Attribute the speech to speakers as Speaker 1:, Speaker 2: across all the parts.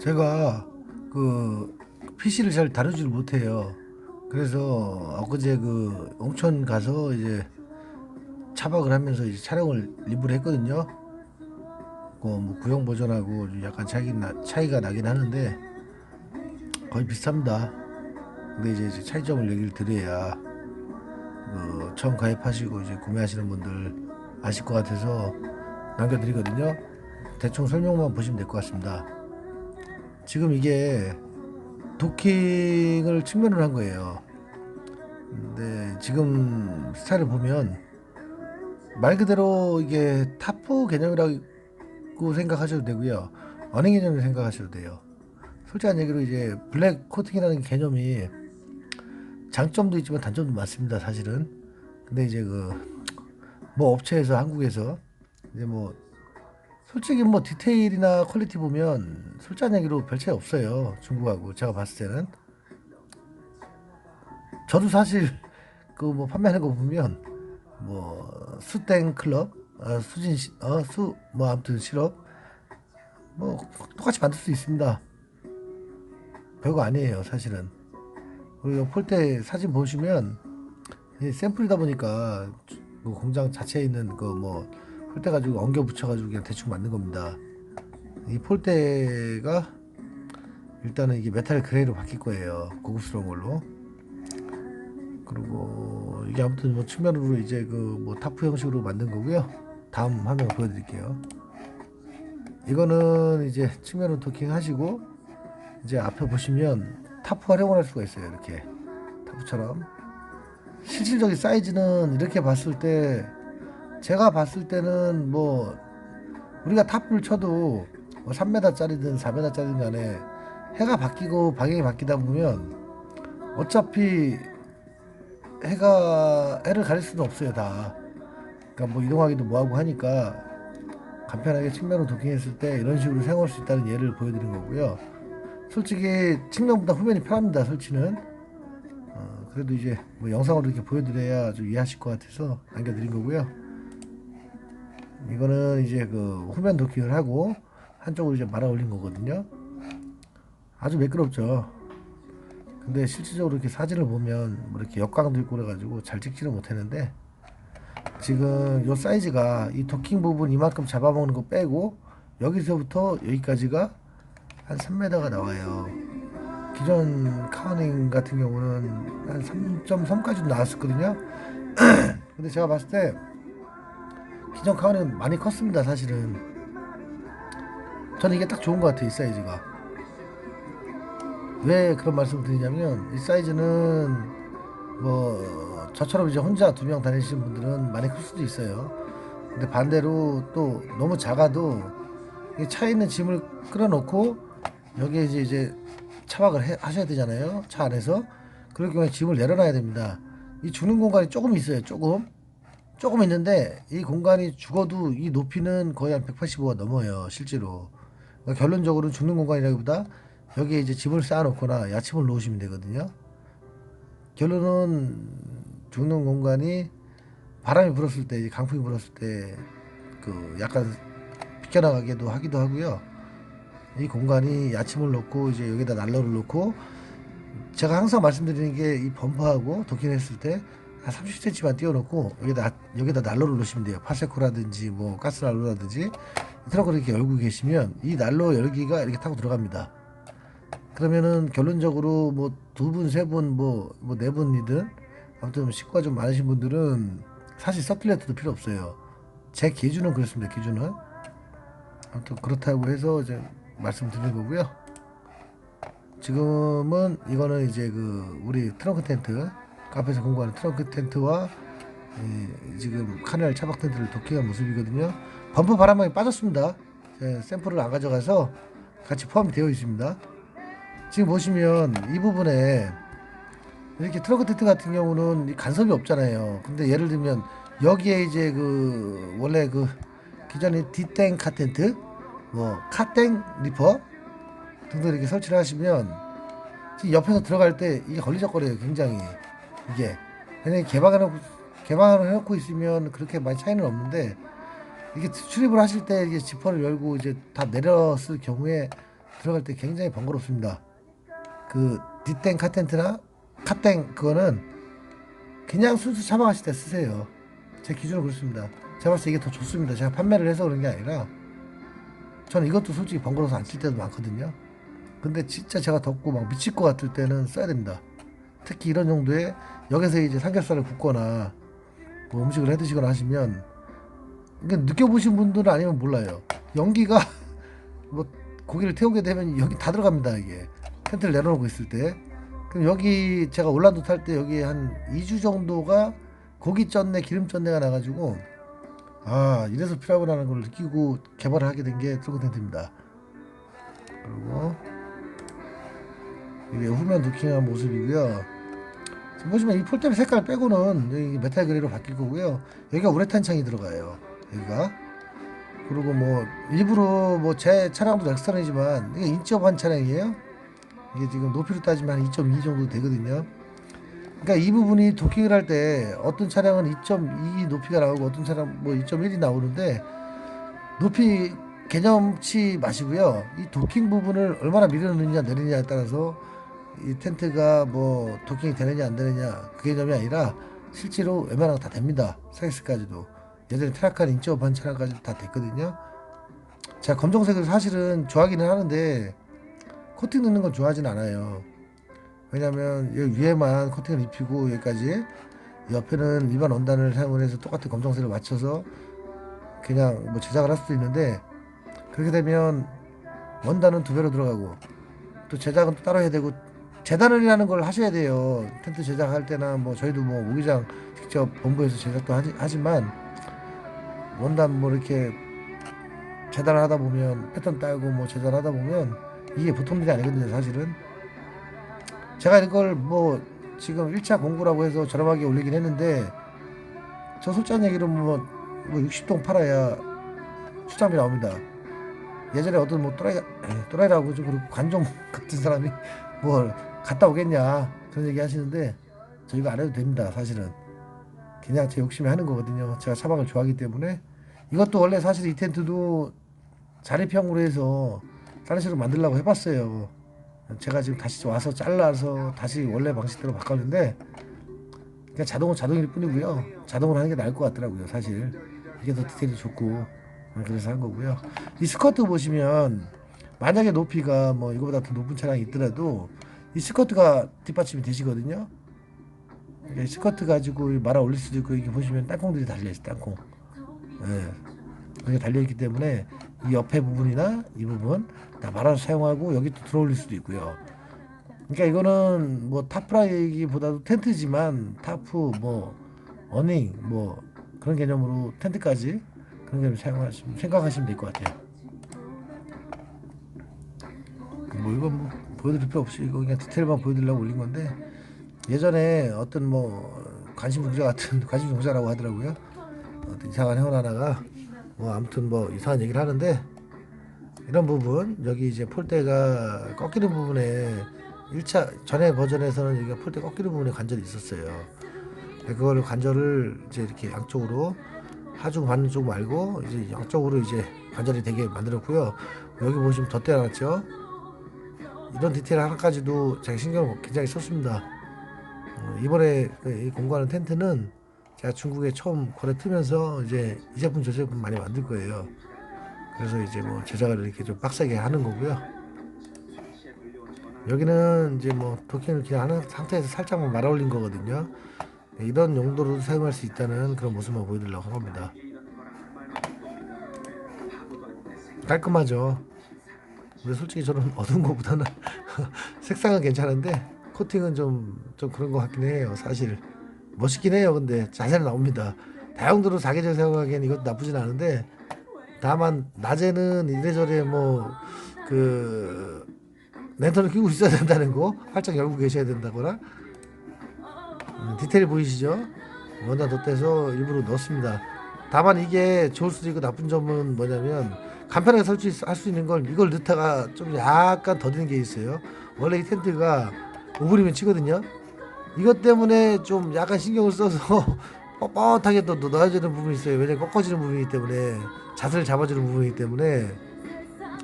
Speaker 1: 제가 그 PC를 잘 다루지를 못해요. 그래서 엊그제 그 옥천 가서 이제 차박을 하면서 이제 촬영을 리뷰를 했거든요. 그뭐 구형 버전하고 좀 약간 차이가 나긴 하는데 거의 비슷합니다. 근데 이제 차이점을 얘기를 드려야 그 처음 가입하시고 이제 구매하시는 분들 아실 것 같아서 남겨드리거든요. 대충 설명만 보시면 될 것 같습니다. 지금 이게 도킹을 측면으로 한 거예요. 근데 지금 스타일을 보면 말 그대로 이게 타프 개념이라고 생각하셔도 되고요. 언행 개념을 생각하셔도 돼요. 솔직한 얘기로 이제 블랙 코팅이라는 개념이 장점도 있지만 단점도 많습니다, 사실은. 근데 이제 그 뭐 업체에서 한국에서 이제 뭐 솔직히 뭐 디테일이나 퀄리티 보면 솔직한 얘기로 별 차이 없어요. 중국하고 제가 봤을 때는. 저도 사실 그 뭐 판매하는 거 보면 뭐 수땡 클럽, 수진 수 뭐 아무튼 시럽 뭐 똑같이 만들 수 있습니다. 별거 아니에요, 사실은. 그리고 폴대 사진 보시면 이 샘플이다 보니까 그 공장 자체에 있는 그 뭐 폴대 가지고 엉겨 붙여가지고 그냥 대충 만든 겁니다. 이 폴대가 일단은 이게 메탈 그레이로 바뀔 거예요. 고급스러운 걸로. 그리고 이게 아무튼 뭐 측면으로 이제 그 뭐 타프 형식으로 만든 거고요. 다음 화면 보여드릴게요. 이거는 이제 측면으로 도킹 하시고 이제 앞에 보시면 타프 활용을 할 수가 있어요. 이렇게 타프처럼. 실질적인 사이즈는 이렇게 봤을 때 제가 봤을 때는 뭐 우리가 타프를 쳐도 뭐 3m짜리든 4m짜리든 간에 해가 바뀌고 방향이 바뀌다 보면 어차피 해를 가릴 수는 없어요, 다. 그러니까 뭐 이동하기도 뭐하고 하니까 간편하게 측면으로 도킹했을 때 이런 식으로 사용할 수 있다는 예를 보여드린 거고요. 솔직히 측면보다 후면이 편합니다, 설치는. 그래도 이제 뭐 영상으로 이렇게 보여드려야 좀 이해하실 것 같아서 남겨드린 거고요. 이거는 이제 그 후면 도킹을 하고 한쪽으로 이제 말아 올린 거거든요. 아주 매끄럽죠. 근데 실질적으로 이렇게 사진을 보면 뭐 이렇게 역광도 있고 그래가지고 잘 찍지는 못했는데 지금 요 사이즈가 이 도킹 부분 이만큼 잡아먹는 거 빼고 여기서부터 여기까지가 한 3m가 나와요. 기존 카우닝 같은 경우는 한 3.3까지도 나왔었거든요. 근데 제가 봤을 때 기존 카우닝은 많이 컸습니다, 사실은. 저는 이게 딱 좋은 것 같아요, 이 사이즈가. 왜 그런 말씀을 드리냐면 이 사이즈는 뭐 저처럼 이제 혼자 2명 다니시는 분들은 많이 클 수도 있어요. 근데 반대로 또 너무 작아도 이 차에 있는 짐을 끌어놓고 여기에 이제 차박을 하셔야 되잖아요. 차 안에서. 그럴 경우에 짐을 내려놔야 됩니다. 이 주는 공간이 조금 있어요. 조금 있는데 이 공간이 죽어도 이 높이는 거의 한 185가 넘어요. 실제로. 그러니까 결론적으로 죽는 공간이라기보다 여기에 이제 짐을 쌓아놓거나 야침을 놓으시면 되거든요. 결론은 죽는 공간이 바람이 불었을 때, 강풍이 불었을 때 그 약간 비껴나가기도 하기도 하고요. 이 공간이 야침을 놓고 이제 여기다 난로를 놓고 제가 항상 말씀드리는 게 이 범퍼하고 도킹했을 때 한 30cm만 띄워놓고 여기다 난로를 놓으시면 돼요. 파세코라든지 뭐 가스난로라든지 트렁크를 이렇게 열고 계시면 이 난로 열기가 이렇게 타고 들어갑니다. 그러면은 결론적으로 뭐 두 분, 세 분, 뭐 네 분이든 아무튼 식구가 좀 많으신 분들은 사실 서큘레이터도 필요 없어요. 제 기준은 그렇습니다. 기준은. 아무튼 그렇다고 해서 이제 말씀드린 거고요. 지금은 이거는 이제 그 우리 트렁크 텐트 카페에서 공부하는 트렁크 텐트와 지금 카네ල් 차박 텐트를 도킹한 모습이거든요. 범퍼 바람막이 빠졌습니다. 샘플을 안 가져가서 같이 포함이 되어 있습니다. 지금 보시면 이 부분에 이렇게 트렁크 텐트 같은 경우는 간섭이 없잖아요. 근데 예를 들면 여기에 이제 그 원래 그 기존의 디땡 카텐트 뭐 카땡 리퍼 등등 이렇게 설치를 하시면 지금 옆에서 들어갈 때 이게 걸리적거려요. 굉장히 이게 그냥 개방을 해놓고 있으면 그렇게 많이 차이는 없는데 이게 출입을 하실 때 이게 지퍼를 열고 이제 다 내렸을 경우에 들어갈 때 굉장히 번거롭습니다. 그 뒷땡 카텐트나 카땡 그거는 그냥 순수 차박하실 때 쓰세요. 제 기준으로 그렇습니다. 제가 봤을 때 이게 더 좋습니다. 제가 판매를 해서 그런 게 아니라 저는 이것도 솔직히 번거로워서 안 쓸 때도 많거든요. 근데 진짜 제가 덥고 막 미칠 것 같을 때는 써야 됩니다. 특히 이런 정도의 여기서 이제 삼겹살을 굽거나 뭐 음식을 해 드시거나 하시면 이게 느껴보신 분들은 아니면 몰라요. 연기가 뭐 고기를 태우게 되면 여기 다 들어갑니다. 이게 텐트를 내려놓고 있을 때. 그럼 여기 제가 올란도 탈 때 여기 한 2주 정도가 고기 쩐내 기름 쩐내가 나가지고 아 이래서 필요하구나라는 걸 느끼고 개발을 하게 된 게 트렁크 텐트입니다. 그리고 이게 후면 도킹한 모습이고요. 지금 보시면 이 폴대 색깔 빼고는 여기 메탈 그레이로 바뀔 거고요. 여기가 우레탄 창이 들어가요. 여기가. 그리고 뭐 일부러 뭐 제 차량도 엑스턴이지만 이게 인치업 한 차량이에요. 이게 지금 높이로 따지면 한 2.2 정도 되거든요. 그러니까 이 부분이 도킹을 할 때 어떤 차량은 2.2 높이가 나오고 어떤 차량 뭐 2.1이 나오는데 높이 개념치 마시고요. 이 도킹 부분을 얼마나 밀어넣느냐 내리느냐에 따라서 이 텐트가 뭐 도킹이 되느냐 안 되느냐 그 개념이 아니라 실제로 웬만한 거 다 됩니다. 사이즈까지도 예전에 테라칸 인치업 한 차량까지 다 됐거든요. 제가 검정색을 사실은 좋아하기는 하는데 코팅 넣는 건 좋아하진 않아요. 왜냐면 여기 위에만 코팅을 입히고 여기까지 옆에는 일반 원단을 사용을 해서 똑같은 검정색을 맞춰서 그냥 뭐 제작을 할 수도 있는데 그렇게 되면 원단은 두 배로 들어가고 또 제작은 또 따로 해야 되고 재단을이라는 걸 하셔야 돼요. 텐트 제작할 때나 뭐 저희도 뭐 모기장 직접 본부에서 제작도 하지만 원단 뭐 이렇게 재단을 하다 보면 패턴 따고 뭐 제작하다 보면 이게 보통 일이 아니거든요. 사실은 제가 이걸 뭐 지금 1차 공구라고 해서 저렴하게 올리긴 했는데 저 솔직한 얘기로 뭐 60동 팔아야 출장비 나옵니다. 예전에 어떤 뭐 또라이라고 좀 그렇고 관종 같은 사람이 뭘 갔다 오겠냐 그런 얘기 하시는데 저 이거 안 해도 됩니다. 사실은 그냥 제 욕심이 하는 거거든요. 제가 차박을 좋아하기 때문에 이것도 원래 사실 이 텐트도 자립형으로 해서 다른 식으로 만들려고 해봤어요. 제가 지금 다시 와서 잘라서 다시 원래 방식대로 바꿨는데 그냥 자동은 자동일 뿐이고요. 자동으로 하는 게 나을 것 같더라고요. 사실 이게 더 디테일이 좋고 그래서 한 거고요. 이 스커트 보시면 만약에 높이가 뭐 이거보다 더 높은 차량이 있더라도 이 스커트가 뒷받침이 되시거든요. 그러니까 이 스커트 가지고 말아 올릴 수도 있고 이게 보시면 땅콩들이 달려있어요. 땅콩. 예. 그게 달려있기 때문에 이 옆에 부분이나 이 부분 다 말아서 사용하고 여기 또 들어올릴 수도 있고요. 그러니까 이거는 뭐 타프라이기보다도 텐트지만 타프 뭐 어닝 뭐 그런 개념으로 텐트까지 그런 개념 생각하시면 될 것 같아요. 뭐 이건 뭐 보여드릴 필요 없이 이거 그냥 디테일만 보여드리려고 올린 건데 예전에 어떤 뭐 관심 종자 같은 관심 종자라고 하더라고요. 어떤 이상한 회원 하나가 뭐 아무튼 뭐 이상한 얘기를 하는데 이런 부분 여기 이제 폴대가 꺾이는 부분에 1차 전에 버전에서는 여기가 폴대 꺾이는 부분에 관절이 있었어요. 그걸 관절을 이제 이렇게 양쪽으로 하중 받는 쪽 말고 이제 양쪽으로 이제 관절이 되게 만들었고요. 여기 보시면 덧대 놨죠. 이런 디테일 하나까지도 제가 신경을 굉장히 썼습니다. 이번에 이 공구하는 텐트는 제가 중국에 처음 거래 트면서 이제 이 제품 저 제품 많이 만들 거예요. 그래서 이제 뭐 제작을 이렇게 좀 빡세게 하는 거고요. 여기는 이제 뭐 도킹을 그냥 하는 상태에서 살짝만 말아 올린 거거든요. 이런 용도로 사용할 수 있다는 그런 모습만 보여드리려고 합니다. 깔끔하죠. 근데 솔직히 저는 어두운 것보다는 색상은 괜찮은데 코팅은 좀 그런 것 같긴 해요. 사실 멋있긴 해요. 근데 자세는 나옵니다. 다용도로 사계절 사용하기엔 이것도 나쁘진 않은데 다만 낮에는 이래저래 뭐 그 랜턴을 끼고 있어야 된다는 거 활짝 열고 계셔야 된다거나 디테일 보이시죠? 원단 덧대서 일부러 넣었습니다. 다만 이게 좋을 수도 있고 나쁜 점은 뭐냐면 간편하게 설치할 수 있는 걸 이걸 넣다가 좀 약간 더디는 게 있어요. 원래 이 텐트가 5분이면 치거든요. 이것 때문에 좀 약간 신경을 써서 뻣뻣하게 또 넣어야 되는 부분이 있어요. 왜냐면 꺾어지는 부분이기 때문에 자세를 잡아주는 부분이기 때문에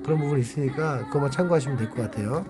Speaker 1: 그런 부분이 있으니까 그것만 참고하시면 될 것 같아요.